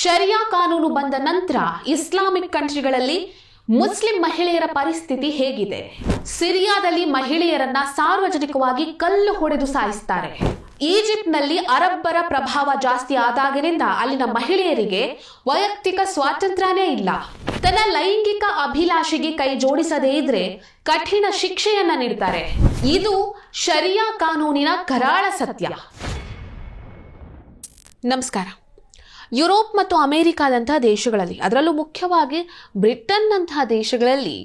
Sharia ಕಾನೂನು ಬಂದ ನಂತರ ಇಸ್ಲಾಮಿಕ್ ಕಂಟ್ರಿಗಳಲ್ಲಿ ಮುಸ್ಲಿಂ ಮಹಿಳೆಯರ ಪರಿಸ್ಥಿತಿ ಹೇಗಿದೆ? ಸಿರಿಯಾದಲ್ಲಿ ಮಹಿಳೆಯರನ್ನ ಸಾರ್ವಜನಿಕವಾಗಿ ಕಲ್ಲು ಹೊಡೆದು ಸಾಯಿಸ್ತಾರೆ. ಈಜಿಪ್ಟ್ನಲ್ಲಿ ಅರಬ್ಬರ ಪ್ರಭಾವ ಜಾಸ್ತಿ ಆದಾಗಿನಿಂದ ಅಲ್ಲಿನ ಮಹಿಳೆಯರಿಗೆ ವೈಯಕ್ತಿಕ ಸ್ವಾತಂತ್ರ್ಯನೇ ಇಲ್ಲ. ತನ್ನ ಲೈಂಗಿಕ ಅಭಿಲಾಷೆಗೆ ಕೈ ಜೋಡಿಸದೇ ಇದ್ರೆ ಕಠಿಣ ಶಿಕ್ಷೆಯನ್ನ ನೀಡ್ತಾರೆ. ಇದು ಶರಿಯಾ ಕಾನೂನಿನ ಕರಾಳ ಸತ್ಯ. ನಮಸ್ಕಾರ. ಯುರೋಪ್ ಮತ್ತು ಅಮೆರಿಕಾದಂತಹ ದೇಶಗಳಲ್ಲಿ, ಅದರಲ್ಲೂ ಮುಖ್ಯವಾಗಿ ಬ್ರಿಟನ್ನಂತಹ ದೇಶಗಳಲ್ಲಿ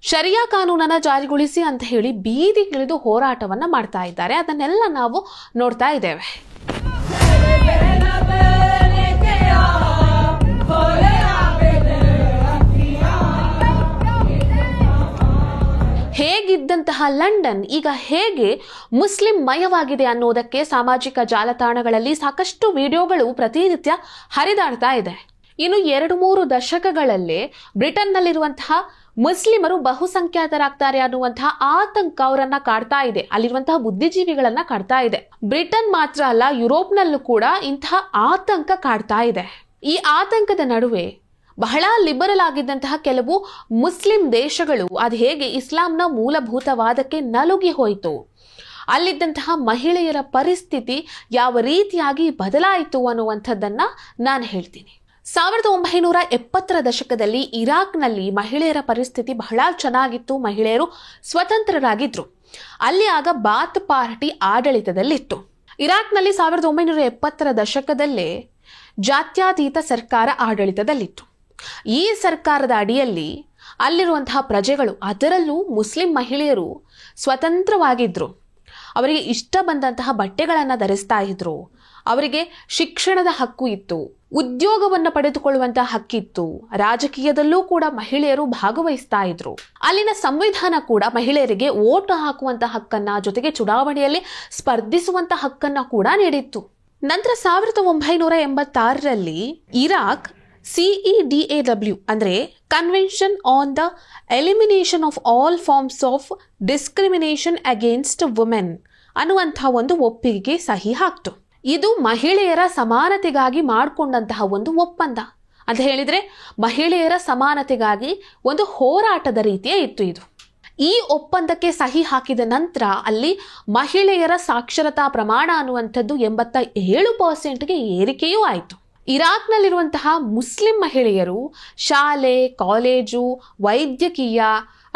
ಶರಿಯಾ ಕಾನೂನನ್ನು ಜಾರಿಗೊಳಿಸಿ ಅಂತ ಹೇಳಿ ಬೀದಿಗಿಳಿದು ಹೋರಾಟವನ್ನು ಮಾಡ್ತಾ ಇದ್ದಾರೆ. ಅದನ್ನೆಲ್ಲ ನಾವು ನೋಡ್ತಾ ಇದ್ದೇವೆ. ಹೇಗಿದ್ದಂತಹ ಲಂಡನ್ ಈಗ ಹೇಗೆ ಮುಸ್ಲಿಂ ಮಯವಾಗಿದೆ ಅನ್ನೋದಕ್ಕೆ ಸಾಮಾಜಿಕ ಜಾಲತಾಣಗಳಲ್ಲಿ ಸಾಕಷ್ಟು ವಿಡಿಯೋಗಳು ಪ್ರತಿನಿತ್ಯ ಹರಿದಾಡ್ತಾ ಇದೆ. ಇನ್ನು 2-3 ದಶಕಗಳಲ್ಲೇ ಬ್ರಿಟನ್ನಲ್ಲಿರುವಂತಹ ಮುಸ್ಲಿಮರು ಬಹುಸಂಖ್ಯಾತರಾಗ್ತಾರೆ ಅನ್ನುವಂತಹ ಆತಂಕ ಅವರನ್ನ ಕಾಡ್ತಾ ಇದೆ. ಅಲ್ಲಿರುವಂತಹ ಬುದ್ಧಿಜೀವಿಗಳನ್ನ ಕಾಡ್ತಾ ಇದೆ. ಬ್ರಿಟನ್ ಮಾತ್ರ ಅಲ್ಲ, ಯುರೋಪ್ನಲ್ಲೂ ಕೂಡ ಇಂತಹ ಆತಂಕ ಕಾಡ್ತಾ ಇದೆ. ಈ ಆತಂಕದ ನಡುವೆ ಬಹಳ ಲಿಬರಲ್ ಆಗಿದ್ದಂತಹ ಕೆಲವು ಮುಸ್ಲಿಂ ದೇಶಗಳು ಅದು ಹೇಗೆ ಇಸ್ಲಾಂನ ಮೂಲಭೂತವಾದಕ್ಕೆ ನಲುಗಿ ಹೋಯಿತು, ಅಲ್ಲಿದ್ದಂತಹ ಮಹಿಳೆಯರ ಪರಿಸ್ಥಿತಿ ಯಾವ ರೀತಿಯಾಗಿ ಬದಲಾಯಿತು ಅನ್ನುವಂಥದ್ದನ್ನ ನಾನು ಹೇಳ್ತೀನಿ. 1970ರ ದಶಕದಲ್ಲಿ ಇರಾಕ್ನಲ್ಲಿ ಮಹಿಳೆಯರ ಪರಿಸ್ಥಿತಿ ಬಹಳ ಚೆನ್ನಾಗಿತ್ತು. ಮಹಿಳೆಯರು ಸ್ವತಂತ್ರರಾಗಿದ್ರು. ಅಲ್ಲಿ ಆಗ ಬಾತ್ ಪಾರ್ಟಿ ಆಡಳಿತದಲ್ಲಿತ್ತು. ಇರಾಕ್ನಲ್ಲಿ 1970ರ ದಶಕದಲ್ಲೇ ಜಾತ್ಯತೀತ ಸರ್ಕಾರ ಆಡಳಿತದಲ್ಲಿತ್ತು. ಈ ಸರ್ಕಾರದ ಅಡಿಯಲ್ಲಿ ಅಲ್ಲಿರುವಂತಹ ಪ್ರಜೆಗಳು, ಅದರಲ್ಲೂ ಮುಸ್ಲಿಂ ಮಹಿಳೆಯರು ಸ್ವತಂತ್ರವಾಗಿದ್ರು. ಅವರಿಗೆ ಇಷ್ಟ ಬಂದಂತಹ ಬಟ್ಟೆಗಳನ್ನು ಧರಿಸ್ತಾ ಇದ್ರು. ಅವರಿಗೆ ಶಿಕ್ಷಣದ ಹಕ್ಕು ಇತ್ತು, ಉದ್ಯೋಗವನ್ನು ಪಡೆದುಕೊಳ್ಳುವಂತಹ ಹಕ್ಕಿತ್ತು. ರಾಜಕೀಯದಲ್ಲೂ ಕೂಡ ಮಹಿಳೆಯರು ಭಾಗವಹಿಸ್ತಾ ಇದ್ರು. ಅಲ್ಲಿನ ಸಂವಿಧಾನ ಕೂಡ ಮಹಿಳೆಯರಿಗೆ ವೋಟ್ ಹಾಕುವಂತಹ ಹಕ್ಕನ್ನ, ಜೊತೆಗೆ ಚುನಾವಣೆಯಲ್ಲಿ ಸ್ಪರ್ಧಿಸುವಂತಹ ಹಕ್ಕನ್ನ ಕೂಡ ನೀಡಿತ್ತು. ನಂತರ 1986ರಲ್ಲಿ ಇರಾಕ್ CEDAW ಅಂದ್ರೆ convention on the elimination of all forms of discrimination against women ಅನ್ನುವಂತಹ ಒಂದು ಒಪ್ಪಿಗೆಗೆ ಸಹಿ ಹಾಕ್ತು. ಇದು ಮಹಿಳೆಯರ ಸಮಾನತೆಗಾಗಿ ಮಾಡಿಕೊಂಡಂತಹ ಒಂದು ಒಪ್ಪಂದ ಅಂತ ಹೇಳಿದ್ರೆ, ಮಹಿಳೆಯರ ಸಮಾನತೆಗಾಗಿ ಒಂದು ಹೋರಾಟದ ರೀತಿಯೇ ಇತ್ತು ಇದು. ಈ ಒಪ್ಪಂದಕ್ಕೆ ಸಹಿ ಹಾಕಿದ ನಂತರ ಅಲ್ಲಿ ಮಹಿಳೆಯರ ಸಾಕ್ಷರತಾ ಪ್ರಮಾಣ ಅನ್ನುವಂಥದ್ದು 87%ಗೆ ಏರಿಕೆಯೂ ಆಯಿತು. ಇರಾಕ್ನಲ್ಲಿರುವಂತಹ ಮುಸ್ಲಿಂ ಮಹಿಳೆಯರು ಶಾಲೆ, ಕಾಲೇಜು, ವೈದ್ಯಕೀಯ,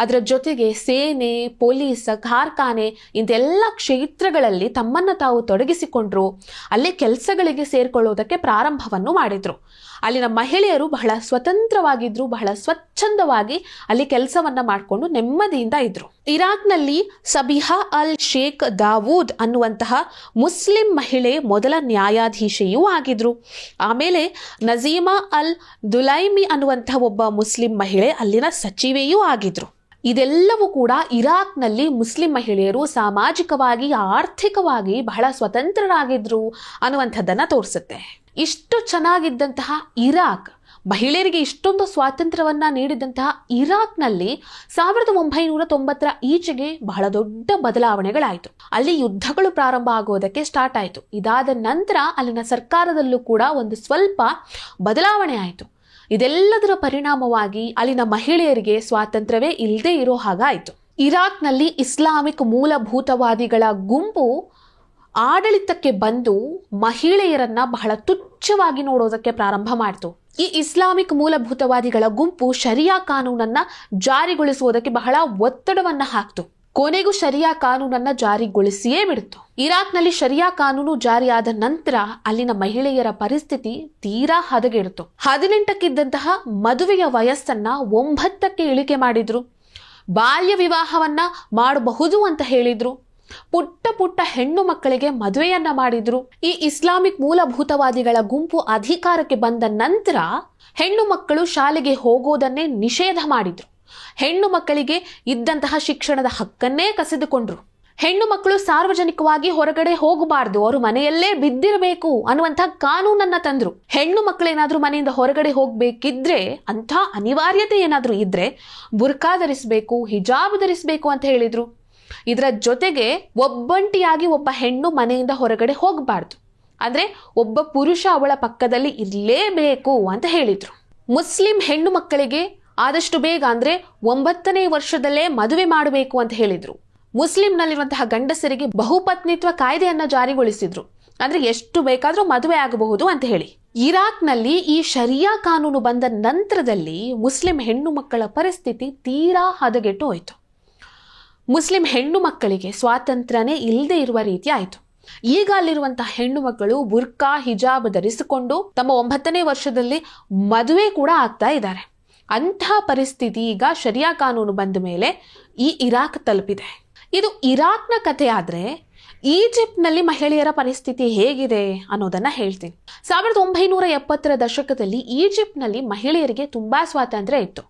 ಅದರ ಜೊತೆಗೆ ಸೇನೆ, ಪೊಲೀಸ್, ಕಾರ್ಖಾನೆ ಇಂತೆಲ್ಲ ಕ್ಷೇತ್ರಗಳಲ್ಲಿ ತಮ್ಮನ್ನು ತಾವು ತೊಡಗಿಸಿಕೊಂಡ್ರು. ಅಲ್ಲೇ ಕೆಲಸಗಳಿಗೆ ಸೇರ್ಕೊಳ್ಳೋದಕ್ಕೆ ಪ್ರಾರಂಭವನ್ನು ಮಾಡಿದ್ರು. ಅಲ್ಲಿನ ಮಹಿಳೆಯರು ಬಹಳ ಸ್ವತಂತ್ರವಾಗಿದ್ರು. ಬಹಳ ಸ್ವಚ್ಛಂದವಾಗಿ ಅಲ್ಲಿ ಕೆಲಸವನ್ನ ಮಾಡಿಕೊಂಡು ನೆಮ್ಮದಿಯಿಂದ ಇದ್ರು. ಇರಾಕ್ನಲ್ಲಿ ಸಬಿಹಾ ಅಲ್ ಶೇಖ್ ದಾವೂದ್ ಅನ್ನುವಂತಹ ಮುಸ್ಲಿಂ ಮಹಿಳೆ ಮೊದಲ ನ್ಯಾಯಾಧೀಶೆಯೂ ಆಗಿದ್ರು. ಆಮೇಲೆ ನಜೀಮಾ ಅಲ್ ದುಲೈಮಿ ಅನ್ನುವಂತಹ ಒಬ್ಬ ಮುಸ್ಲಿಂ ಮಹಿಳೆ ಅಲ್ಲಿನ ಸಚಿವೆಯೂ ಆಗಿದ್ರು. ಇದೆಲ್ಲವೂ ಕೂಡ ಇರಾಕ್ನಲ್ಲಿ ಮುಸ್ಲಿಂ ಮಹಿಳೆಯರು ಸಾಮಾಜಿಕವಾಗಿ, ಆರ್ಥಿಕವಾಗಿ ಬಹಳ ಸ್ವತಂತ್ರರಾಗಿದ್ರು ಅನ್ನುವಂಥದ್ದನ್ನ ತೋರಿಸುತ್ತೆ. ಇಷ್ಟು ಚೆನ್ನಾಗಿದ್ದಂತಹ ಇರಾಕ್, ಮಹಿಳೆಯರಿಗೆ ಇಷ್ಟೊಂದು ಸ್ವಾತಂತ್ರ್ಯವನ್ನ ನೀಡಿದಂತಹ ಇರಾಕ್ನಲ್ಲಿ 1990ರ ಈಚೆಗೆ ಬಹಳ ದೊಡ್ಡ ಬದಲಾವಣೆಗಳಾಯಿತು. ಅಲ್ಲಿ ಯುದ್ಧಗಳು ಪ್ರಾರಂಭ ಆಗೋದಕ್ಕೆ ಸ್ಟಾರ್ಟ್ ಆಯಿತು. ಇದಾದ ನಂತರ ಅಲ್ಲಿನ ಸರ್ಕಾರದಲ್ಲೂ ಕೂಡ ಒಂದು ಸ್ವಲ್ಪ ಬದಲಾವಣೆ ಆಯಿತು. ಇದೆಲ್ಲದರ ಪರಿಣಾಮವಾಗಿ ಅಲ್ಲಿನ ಮಹಿಳೆಯರಿಗೆ ಸ್ವಾತಂತ್ರ್ಯವೇ ಇಲ್ಲದೆ ಇರೋ ಹಾಗಾಯಿತು. ಇರಾಕ್ನಲ್ಲಿ ಇಸ್ಲಾಮಿಕ್ ಮೂಲಭೂತವಾದಿಗಳ ಗುಂಪು ಆಡಳಿತಕ್ಕೆ ಬಂದು ಮಹಿಳೆಯರನ್ನ ಬಹಳ ತುಚ್ಛವಾಗಿ ನೋಡೋದಕ್ಕೆ ಪ್ರಾರಂಭ ಮಾಡಿತು. ಈ ಇಸ್ಲಾಮಿಕ್ ಮೂಲಭೂತವಾದಿಗಳ ಗುಂಪು ಶರಿಯಾ ಕಾನೂನನ್ನ ಜಾರಿಗೊಳಿಸುವುದಕ್ಕೆ ಬಹಳ ಒತ್ತಡವನ್ನ ಹಾಕ್ತು. ಕೊನೆಗೂ ಶರಿಯಾ ಕಾನೂನನ್ನ ಜಾರಿಗೊಳಿಸಿಯೇ ಬಿಡ್ತು. ಇರಾಕ್ನಲ್ಲಿ ಶರಿಯಾ ಕಾನೂನು ಜಾರಿಯಾದ ನಂತರ ಅಲ್ಲಿನ ಮಹಿಳೆಯರ ಪರಿಸ್ಥಿತಿ ತೀರಾ ಹದಗೆಡ್ತು. 18ಕ್ಕಿದ್ದಂತಹ ಮದುವೆಯ ವಯಸ್ಸನ್ನ 9ಕ್ಕೆ ಇಳಿಕೆ ಮಾಡಿದ್ರು. ಬಾಲ್ಯ ವಿವಾಹವನ್ನ ಮಾಡಬಹುದು ಅಂತ ಹೇಳಿದ್ರು. ಪುಟ್ಟ ಪುಟ್ಟ ಹೆಣ್ಣು ಮಕ್ಕಳಿಗೆ ಮದುವೆಯನ್ನ ಮಾಡಿದ್ರು. ಈ ಇಸ್ಲಾಮಿಕ್ ಮೂಲಭೂತವಾದಿಗಳ ಗುಂಪು ಅಧಿಕಾರಕ್ಕೆ ಬಂದ ನಂತರ ಹೆಣ್ಣು ಮಕ್ಕಳು ಶಾಲೆಗೆ ಹೋಗೋದನ್ನೇ ನಿಷೇಧ ಮಾಡಿದ್ರು. ಹೆಣ್ಣು ಮಕ್ಕಳಿಗೆ ಇದ್ದಂತಹ ಶಿಕ್ಷಣದ ಹಕ್ಕನ್ನೇ ಕಸಿದುಕೊಂಡ್ರು. ಹೆಣ್ಣು ಮಕ್ಕಳು ಸಾರ್ವಜನಿಕವಾಗಿ ಹೊರಗಡೆ ಹೋಗಬಾರ್ದು, ಅವರು ಮನೆಯಲ್ಲೇ ಬಿದ್ದಿರಬೇಕು ಅನ್ನುವಂತಹ ಕಾನೂನನ್ನ ತಂದ್ರು. ಹೆಣ್ಣು ಮಕ್ಕಳೇನಾದ್ರೂ ಮನೆಯಿಂದ ಹೊರಗಡೆ ಹೋಗ್ಬೇಕಿದ್ರೆ, ಅಂಥ ಅನಿವಾರ್ಯತೆ ಏನಾದ್ರೂ ಇದ್ರೆ ಬುರ್ಕಾ ಧರಿಸಬೇಕು, ಹಿಜಾಬ್ ಧರಿಸಬೇಕು ಅಂತ ಹೇಳಿದ್ರು. ಇದರ ಜೊತೆಗೆ ಒಬ್ಬಂಟಿಯಾಗಿ ಒಬ್ಬ ಹೆಣ್ಣು ಮನೆಯಿಂದ ಹೊರಗಡೆ ಹೋಗಬಾರ್ದು. ಅಂದ್ರೆ ಒಬ್ಬ ಪುರುಷ ಅವಳ ಪಕ್ಕದಲ್ಲಿ ಇರಲೇಬೇಕು ಅಂತ ಹೇಳಿದ್ರು. ಮುಸ್ಲಿಂ ಹೆಣ್ಣು ಮಕ್ಕಳಿಗೆ ಆದಷ್ಟು ಬೇಗ ಅಂದ್ರೆ 9ನೇ ವರ್ಷದಲ್ಲೇ ಮದುವೆ ಮಾಡಬೇಕು ಅಂತ ಹೇಳಿದ್ರು. ಮುಸ್ಲಿಂನಲ್ಲಿರುವಂತಹ ಗಂಡಸರಿಗೆ ಬಹುಪತ್ನಿತ್ವ ಕಾಯ್ದೆಯನ್ನ ಜಾರಿಗೊಳಿಸಿದ್ರು. ಅಂದ್ರೆ ಎಷ್ಟು ಬೇಕಾದ್ರೂ ಮದುವೆ ಆಗಬಹುದು ಅಂತ ಹೇಳಿ. ಇರಾಕ್ನಲ್ಲಿ ಈ ಶರಿಯಾ ಕಾನೂನು ಬಂದ ನಂತರದಲ್ಲಿ ಮುಸ್ಲಿಂ ಹೆಣ್ಣು ಮಕ್ಕಳ ಪರಿಸ್ಥಿತಿ ತೀರಾ ಹದಗೆಟ್ಟು ಹೋಯಿತು. ಮುಸ್ಲಿಂ ಹೆಣ್ಣು ಮಕ್ಕಳಿಗೆ ಸ್ವಾತಂತ್ರ್ಯನೇ ಇಲ್ಲದೆ ಇರುವ ರೀತಿ ಆಯಿತು. ಈಗ ಅಲ್ಲಿರುವಂತಹ ಹೆಣ್ಣು ಮಕ್ಕಳು ಬುರ್ಕಾ ಹಿಜಾಬ್ ಧರಿಸಿಕೊಂಡು ತಮ್ಮ 9ನೇ ವರ್ಷದಲ್ಲಿ ಮದುವೆ ಕೂಡ ಆಗ್ತಾ ಇದ್ದಾರೆ. ಅಂತಹ ಪರಿಸ್ಥಿತಿ ಈಗ ಶರಿಯಾ ಕಾನೂನು ಬಂದ ಮೇಲೆ ಈ ಇರಾಕ್ ತಲುಪಿದೆ. ಇದು ಇರಾಕ್ನ ಕಥೆ ಆದ್ರೆ ಈಜಿಪ್ಟ್ನಲ್ಲಿ ಮಹಿಳೆಯರ ಪರಿಸ್ಥಿತಿ ಹೇಗಿದೆ ಅನ್ನೋದನ್ನ ಹೇಳ್ತೀನಿ. 1970ರ ದಶಕದಲ್ಲಿ ಈಜಿಪ್ಟ್ನಲ್ಲಿ ಮಹಿಳೆಯರಿಗೆ ತುಂಬಾ ಸ್ವಾತಂತ್ರ್ಯ ಇತ್ತು.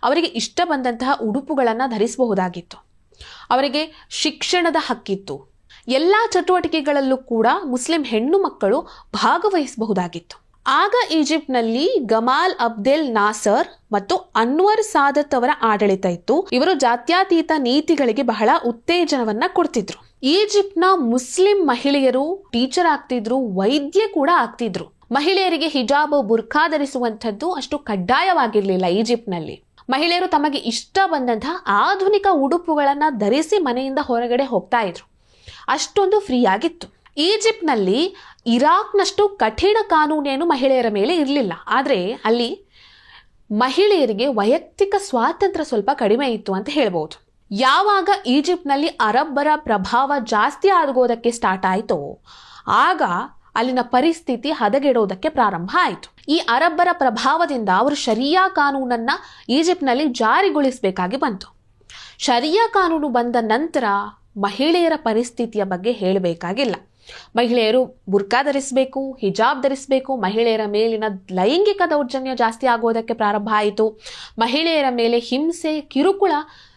ಅವರಿಗೆ ಇಷ್ಟ ಬಂದಂತಹ ಉಡುಪುಗಳನ್ನ ಧರಿಸಬಹುದಾಗಿತ್ತು. ಅವರಿಗೆ ಶಿಕ್ಷಣದ ಹಕ್ಕಿತ್ತು. ಎಲ್ಲಾ ಚಟುವಟಿಕೆಗಳಲ್ಲೂ ಕೂಡ ಮುಸ್ಲಿಂ ಹೆಣ್ಣು ಮಕ್ಕಳು ಭಾಗವಹಿಸಬಹುದಾಗಿತ್ತು. ಆಗ ಈಜಿಪ್ಟ್ನಲ್ಲಿ ಗಮಾಲ್ ಅಬ್ದೆಲ್ ನಾಸರ್ ಮತ್ತು ಅನ್ವರ್ ಸಾದತ್ ಅವರ ಆಡಳಿತ ಇತ್ತು. ಇವರು ಜಾತ್ಯತೀತ ನೀತಿಗಳಿಗೆ ಬಹಳ ಉತ್ತೇಜನವನ್ನ ಕೊಡ್ತಿದ್ರು. ಈಜಿಪ್ಟ್ನ ಮುಸ್ಲಿಂ ಮಹಿಳೆಯರು ಟೀಚರ್ ಆಗ್ತಿದ್ರು, ವೈದ್ಯ ಕೂಡ ಆಗ್ತಿದ್ರು. ಮಹಿಳೆಯರಿಗೆ ಹಿಜಾಬ್ ಬುರ್ಖಾ ಧರಿಸುವಂಥದ್ದು ಅಷ್ಟು ಕಡ್ಡಾಯವಾಗಿರ್ಲಿಲ್ಲ. ಈಜಿಪ್ಟ್ನಲ್ಲಿ ಮಹಿಳೆಯರು ತಮಗೆ ಇಷ್ಟ ಬಂದಂತಹ ಆಧುನಿಕ ಉಡುಪುಗಳನ್ನ ಧರಿಸಿ ಮನೆಯಿಂದ ಹೊರಗಡೆ ಹೋಗ್ತಾ ಇದ್ರು. ಅಷ್ಟೊಂದು ಫ್ರೀ ಆಗಿತ್ತು. ಈಜಿಪ್ಟ್ನಲ್ಲಿ ಇರಾಕ್ನಷ್ಟು ಕಠಿಣ ಕಾನೂನೇನು ಮಹಿಳೆಯರ ಮೇಲೆ ಇರಲಿಲ್ಲ. ಆದರೆ ಅಲ್ಲಿ ಮಹಿಳೆಯರಿಗೆ ವೈಯಕ್ತಿಕ ಸ್ವಾತಂತ್ರ್ಯ ಸ್ವಲ್ಪ ಕಡಿಮೆ ಇತ್ತು ಅಂತ ಹೇಳ್ಬೋದು. ಯಾವಾಗ ಈಜಿಪ್ಟ್ನಲ್ಲಿ ಅರಬ್ಬರ ಪ್ರಭಾವ ಜಾಸ್ತಿ ಆಗೋದಕ್ಕೆ ಸ್ಟಾರ್ಟ್ ಆಯಿತೋ ಆಗ ಅಲ್ಲಿನ ಪರಿಸ್ಥಿತಿ ಹದಗೆಡೋದಕ್ಕೆ ಪ್ರಾರಂಭ ಆಯಿತು. ಈ ಅರಬ್ಬರ ಪ್ರಭಾವದಿಂದ ಅವರು ಶರಿಯಾ ಕಾನೂನನ್ನ ಈಜಿಪ್ಟ್ನಲ್ಲಿ ಜಾರಿಗೊಳಿಸಬೇಕಾಗಿ ಬಂತು. ಶರಿಯಾ ಕಾನೂನು ಬಂದ ನಂತರ ಮಹಿಳೆಯರ ಪರಿಸ್ಥಿತಿಯ ಬಗ್ಗೆ ಹೇಳಬೇಕಾಗಿಲ್ಲ. ಮಹಿಳೆಯರು ಬುರ್ಕಾ ಧರಿಸಬೇಕು, ಹಿಜಾಬ್ ಧರಿಸಬೇಕು. ಮಹಿಳೆಯರ ಮೇಲಿನ ಲೈಂಗಿಕ ದೌರ್ಜನ್ಯ ಜಾಸ್ತಿ ಆಗೋದಕ್ಕೆ ಪ್ರಾರಂಭ ಆಯಿತು. ಮಹಿಳೆಯರ ಮೇಲೆ ಹಿಂಸೆ, ಕಿರುಕುಳ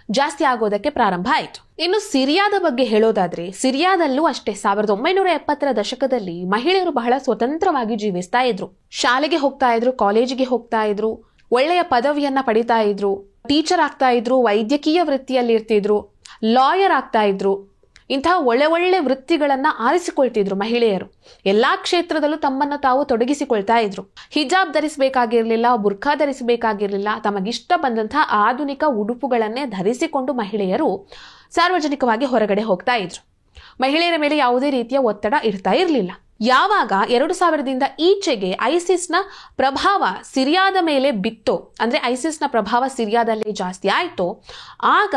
ಜಾಸ್ತಿ ಆಗೋದಕ್ಕೆ ಪ್ರಾರಂಭ ಆಯಿತು. ಇನ್ನು ಸಿರಿಯಾದ ಬಗ್ಗೆ ಹೇಳೋದಾದ್ರೆ ಸಿರಿಯಾದಲ್ಲೂ ಅಷ್ಟೇ 1970ರ ದಶಕದಲ್ಲಿ ಮಹಿಳೆಯರು ಬಹಳ ಸ್ವತಂತ್ರವಾಗಿ ಜೀವಿಸ್ತಾ ಇದ್ರು. ಶಾಲೆಗೆ ಹೋಗ್ತಾ ಇದ್ರು, ಕಾಲೇಜಿಗೆ ಹೋಗ್ತಾ ಇದ್ರು, ಒಳ್ಳೆಯ ಪದವಿಯನ್ನ ಪಡಿತಾ ಇದ್ರು, ಟೀಚರ್ ಆಗ್ತಾ ಇದ್ರು, ವೈದ್ಯಕೀಯ ವೃತ್ತಿಯಲ್ಲಿ ಇರ್ತಿದ್ರು, ಲಾಯರ್ ಆಗ್ತಾ ಇದ್ರು. ಇಂತಹ ಒಳ್ಳೆ ವೃತ್ತಿಗಳನ್ನ ಆರಿಸಿಕೊಳ್ತಿದ್ರು ಮಹಿಳೆಯರು. ಎಲ್ಲಾ ಕ್ಷೇತ್ರದಲ್ಲೂ ತಮ್ಮನ್ನು ತಾವು ತೊಡಗಿಸಿಕೊಳ್ತಾ ಇದ್ರು. ಹಿಜಾಬ್ ಧರಿಸಬೇಕಾಗಿರ್ಲಿಲ್ಲ, ಬುರ್ಖಾ ಧರಿಸಬೇಕಾಗಿರ್ಲಿಲ್ಲ. ತಮಗಿಷ್ಟ ಬಂದಂತಹ ಆಧುನಿಕ ಉಡುಪುಗಳನ್ನೇ ಧರಿಸಿಕೊಂಡು ಮಹಿಳೆಯರು ಸಾರ್ವಜನಿಕವಾಗಿ ಹೊರಗಡೆ ಹೋಗ್ತಾ ಇದ್ರು. ಮಹಿಳೆಯರ ಮೇಲೆ ಯಾವುದೇ ರೀತಿಯ ಒತ್ತಡ ಇರ್ತಾ ಇರಲಿಲ್ಲ. ಯಾವಾಗ 2000ದಿಂದ ಈಚೆಗೆ ಐಸಿಸ್ನ ಪ್ರಭಾವ ಸಿರಿಯಾದ ಮೇಲೆ ಬಿತ್ತೋ, ಅಂದ್ರೆ ಐಸಿಸ್ನ ಪ್ರಭಾವ ಸಿರಿಯಾದಲ್ಲಿ ಜಾಸ್ತಿ ಆಯ್ತೋ, ಆಗ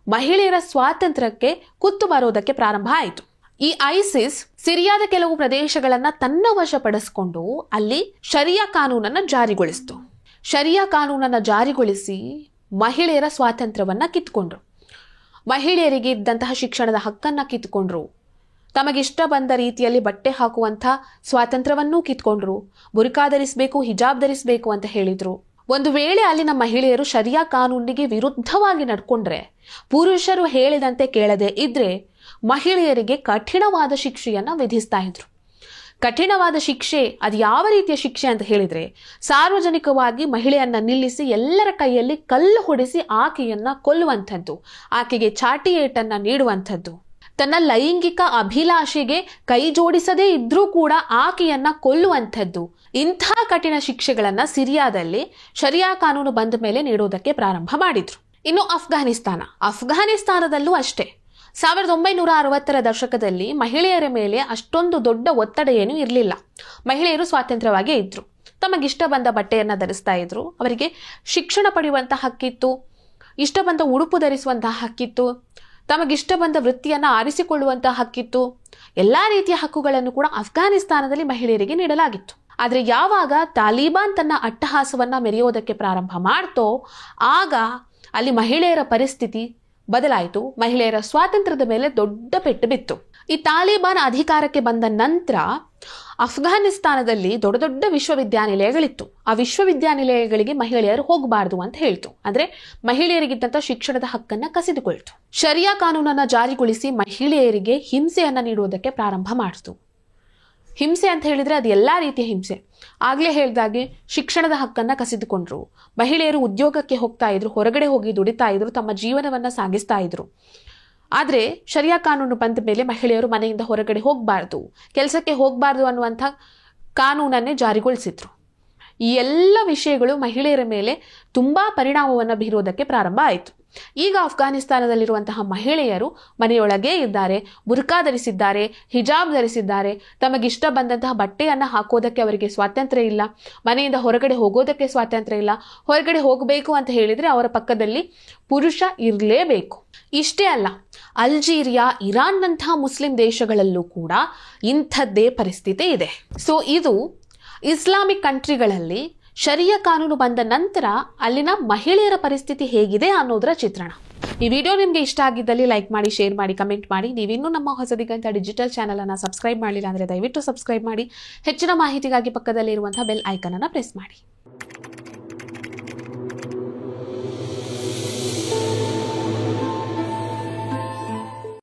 ಮಹಿಳೆಯರ ಸ್ವಾತಂತ್ರ್ಯಕ್ಕೆ ಕುತ್ತು ಬರೋದಕ್ಕೆ ಪ್ರಾರಂಭ ಆಯಿತು. ಈ ಐಸಿಸ್ ಸಿರಿಯಾದ ಕೆಲವು ಪ್ರದೇಶಗಳನ್ನ ತನ್ನ ವಶಪಡಿಸಿಕೊಂಡು ಅಲ್ಲಿ ಶರಿಯಾ ಕಾನೂನನ್ನ ಜಾರಿಗೊಳಿಸಿತು. ಶರಿಯಾ ಕಾನೂನನ್ನ ಜಾರಿಗೊಳಿಸಿ ಮಹಿಳೆಯರ ಸ್ವಾತಂತ್ರ್ಯವನ್ನ ಕಿತ್ಕೊಂಡ್ರು. ಮಹಿಳೆಯರಿಗೆ ಇದ್ದಂತಹ ಶಿಕ್ಷಣದ ಹಕ್ಕನ್ನ ಕಿತ್ಕೊಂಡ್ರು. ತಮಗಿಷ್ಟ ಬಂದ ರೀತಿಯಲ್ಲಿ ಬಟ್ಟೆ ಹಾಕುವಂಥ ಸ್ವಾತಂತ್ರ್ಯವನ್ನೂ ಕಿತ್ಕೊಂಡ್ರು. ಬುರ್ಕಾ ಧರಿಸಬೇಕು, ಹಿಜಾಬ್ ಧರಿಸಬೇಕು ಅಂತ ಹೇಳಿದ್ರು. ಒಂದು ವೇಳೆ ಅಲ್ಲಿನ ಮಹಿಳೆಯರು ಶರಿಯಾ ಕಾನೂನಿಗೆ ವಿರುದ್ಧವಾಗಿ ನಡ್ಕೊಂಡ್ರೆ, ಪುರುಷರು ಹೇಳಿದಂತೆ ಕೇಳದೆ ಇದ್ರೆ ಮಹಿಳೆಯರಿಗೆ ಕಠಿಣವಾದ ಶಿಕ್ಷೆಯನ್ನ ವಿಧಿಸ್ತಾ ಇದ್ರು. ಕಠಿಣವಾದ ಶಿಕ್ಷೆ ಅದು ಯಾವ ರೀತಿಯ ಶಿಕ್ಷೆ ಅಂತ ಹೇಳಿದ್ರೆ, ಸಾರ್ವಜನಿಕವಾಗಿ ಮಹಿಳೆಯನ್ನ ನಿಲ್ಲಿಸಿ ಎಲ್ಲರ ಕೈಯಲ್ಲಿ ಕಲ್ಲು ಹೊಡೆಸಿ ಆಕೆಯನ್ನ ಕೊಲ್ಲುವಂಥದ್ದು, ಆಕೆಗೆ ಚಾಟಿ ಏಟನ್ನ ನೀಡುವಂಥದ್ದು, ತನ್ನ ಲೈಂಗಿಕ ಅಭಿಲಾಷೆಗೆ ಕೈ ಜೋಡಿಸದೇ ಇದ್ರೂ ಕೂಡ ಆಕೆಯನ್ನ ಕೊಲ್ಲುವಂಥದ್ದು. ಇಂಥ ಕಠಿಣ ಶಿಕ್ಷೆಗಳನ್ನ ಸಿರಿಯಾದಲ್ಲಿ ಶರಿಯಾ ಕಾನೂನು ಬಂದ ಮೇಲೆ ನೀಡೋದಕ್ಕೆ ಪ್ರಾರಂಭ ಮಾಡಿದ್ರು. ಇನ್ನು ಅಫ್ಘಾನಿಸ್ತಾನದಲ್ಲೂ ಅಷ್ಟೇ 1960ರ ದಶಕದಲ್ಲಿ ಮಹಿಳೆಯರ ಮೇಲೆ ಅಷ್ಟೊಂದು ದೊಡ್ಡ ಒತ್ತಡ ಏನೂ ಇರಲಿಲ್ಲ. ಮಹಿಳೆಯರು ಸ್ವಾತಂತ್ರ್ಯವಾಗೇ ಇದ್ರು. ತಮಗಿಷ್ಟ ಬಂದ ಬಟ್ಟೆಯನ್ನ ಧರಿಸ್ತಾ ಇದ್ರು. ಅವರಿಗೆ ಶಿಕ್ಷಣ ಪಡೆಯುವಂತಹ ಹಕ್ಕಿತ್ತು, ಇಷ್ಟ ಬಂದ ಉಡುಪು ಧರಿಸುವಂತಹ ಹಕ್ಕಿತ್ತು, ತಮಗಿಷ್ಟ ಬಂದ ವೃತ್ತಿಯನ್ನ ಆರಿಸಿಕೊಳ್ಳುವಂತಹ ಹಕ್ಕಿತ್ತು. ಎಲ್ಲಾ ರೀತಿಯ ಹಕ್ಕುಗಳನ್ನು ಕೂಡ ಅಫ್ಘಾನಿಸ್ತಾನದಲ್ಲಿ ಮಹಿಳೆಯರಿಗೆ ನೀಡಲಾಗಿತ್ತು. ಆದ್ರೆ ಯಾವಾಗ ತಾಲಿಬಾನ್ ತನ್ನ ಅಟ್ಟಹಾಸವನ್ನ ಮೆರೆಯೋದಕ್ಕೆ ಪ್ರಾರಂಭ ಮಾಡ್ತೋ ಆಗ ಅಲ್ಲಿ ಮಹಿಳೆಯರ ಪರಿಸ್ಥಿತಿ ಬದಲಾಯಿತು. ಮಹಿಳೆಯರ ಸ್ವಾತಂತ್ರ್ಯದ ಮೇಲೆ ದೊಡ್ಡ ಪೆಟ್ಟು ಬಿತ್ತು. ಈ ತಾಲಿಬಾನ್ ಅಧಿಕಾರಕ್ಕೆ ಬಂದ ನಂತರ ಅಫ್ಘಾನಿಸ್ತಾನದಲ್ಲಿ ದೊಡ್ಡ ದೊಡ್ಡ ವಿಶ್ವವಿದ್ಯಾನಿಲಯಗಳಿತ್ತು. ಆ ವಿಶ್ವವಿದ್ಯಾನಿಲಯಗಳಿಗೆ ಮಹಿಳೆಯರು ಹೋಗಬಾರದು ಅಂತ ಹೇಳ್ತು. ಅಂದ್ರೆ ಮಹಿಳೆಯರಿಗಿದ್ದಂತ ಶಿಕ್ಷಣದ ಹಕ್ಕನ್ನ ಕಸಿದುಕೊಳ್ತು. ಶರಿಯಾ ಕಾನೂನನ್ನ ಜಾರಿಗೊಳಿಸಿ ಮಹಿಳೆಯರಿಗೆ ಹಿಂಸೆಯನ್ನ ನೀಡುವುದಕ್ಕೆ ಪ್ರಾರಂಭ ಮಾಡಿತು. ಹಿಂಸೆ ಅಂತ ಹೇಳಿದ್ರೆ ಅದು ಎಲ್ಲಾ ರೀತಿಯ ಹಿಂಸೆ. ಆಗ್ಲೇ ಹೇಳ್ದಾಗೆ ಶಿಕ್ಷಣದ ಹಕ್ಕನ್ನ ಕಸಿದುಕೊಂಡ್ರು. ಮಹಿಳೆಯರು ಉದ್ಯೋಗಕ್ಕೆ ಹೋಗ್ತಾ ಇದ್ರು, ಹೊರಗಡೆ ಹೋಗಿ ದುಡಿತಾ ಇದ್ರು, ತಮ್ಮ ಜೀವನವನ್ನ ಸಾಗಿಸ್ತಾ ಇದ್ರು. ಆದರೆ ಶರಿಯಾ ಕಾನೂನು ಬಂದ ಮೇಲೆ ಮಹಿಳೆಯರು ಮನೆಯಿಂದ ಹೊರಗಡೆ ಹೋಗಬಾರ್ದು, ಕೆಲಸಕ್ಕೆ ಹೋಗಬಾರ್ದು ಅನ್ನುವಂಥ ಕಾನೂನನ್ನೇ ಜಾರಿಗೊಳಿಸಿದ್ರು. ಈ ಎಲ್ಲ ವಿಷಯಗಳು ಮಹಿಳೆಯರ ಮೇಲೆ ತುಂಬ ಪರಿಣಾಮವನ್ನು ಬೀರೋದಕ್ಕೆ ಪ್ರಾರಂಭ ಆಯಿತು. ಈಗ ಅಫ್ಘಾನಿಸ್ತಾನದಲ್ಲಿರುವಂತಹ ಮಹಿಳೆಯರು ಮನೆಯೊಳಗೇ ಇದ್ದಾರೆ, ಬುರ್ಕಾ ಧರಿಸಿದ್ದಾರೆ, ಹಿಜಾಬ್ ಧರಿಸಿದ್ದಾರೆ, ತಮಗಿಷ್ಟ ಬಂದಂತಹ ಬಟ್ಟೆಯನ್ನು ಹಾಕೋದಕ್ಕೆ ಅವರಿಗೆ ಸ್ವಾತಂತ್ರ್ಯ ಇಲ್ಲ, ಮನೆಯಿಂದ ಹೊರಗಡೆ ಹೋಗೋದಕ್ಕೆ ಸ್ವಾತಂತ್ರ್ಯ ಇಲ್ಲ. ಹೊರಗಡೆ ಹೋಗಬೇಕು ಅಂತ ಹೇಳಿದರೆ ಅವರ ಪಕ್ಕದಲ್ಲಿ ಪುರುಷ ಇರಲೇಬೇಕು. ಇಷ್ಟೇ ಅಲ್ಲ, ಅಲ್ಜೀರಿಯಾ, ಇರಾನ್ನಂತಹ ಮುಸ್ಲಿಂ ದೇಶಗಳಲ್ಲೂ ಕೂಡ ಇಂಥದ್ದೇ ಪರಿಸ್ಥಿತಿ ಇದೆ. ಸೊ ಇದು ಇಸ್ಲಾಮಿಕ್ ಕಂಟ್ರಿಗಳಲ್ಲಿ ಶರಿಯಾ ಕಾನೂನು ಬಂದ ನಂತರ ಅಲ್ಲಿನ ಮಹಿಳೆಯರ ಪರಿಸ್ಥಿತಿ ಹೇಗಿದೆ ಅನ್ನೋದರ ಚಿತ್ರಣ. ಈ ವಿಡಿಯೋ ನಿಮಗೆ ಇಷ್ಟ ಆಗಿದ್ದಲ್ಲಿ ಲೈಕ್ ಮಾಡಿ, ಶೇರ್ ಮಾಡಿ, ಕಮೆಂಟ್ ಮಾಡಿ. ನೀವಿನ್ನೂ ನಮ್ಮ ಹೊಸದಿಗಂತ ಡಿಜಿಟಲ್ ಚಾನಲನ್ನು ಸಬ್ಸ್ಕ್ರೈಬ್ ಮಾಡಿಲ್ಲ ಅಂದರೆ ದಯವಿಟ್ಟು ಸಬ್ಸ್ಕ್ರೈಬ್ ಮಾಡಿ. ಹೆಚ್ಚಿನ ಮಾಹಿತಿಗಾಗಿ ಪಕ್ಕದಲ್ಲಿರುವಂತಹ ಬೆಲ್ ಐಕನ್ ಅನ್ನು ಪ್ರೆಸ್ ಮಾಡಿ.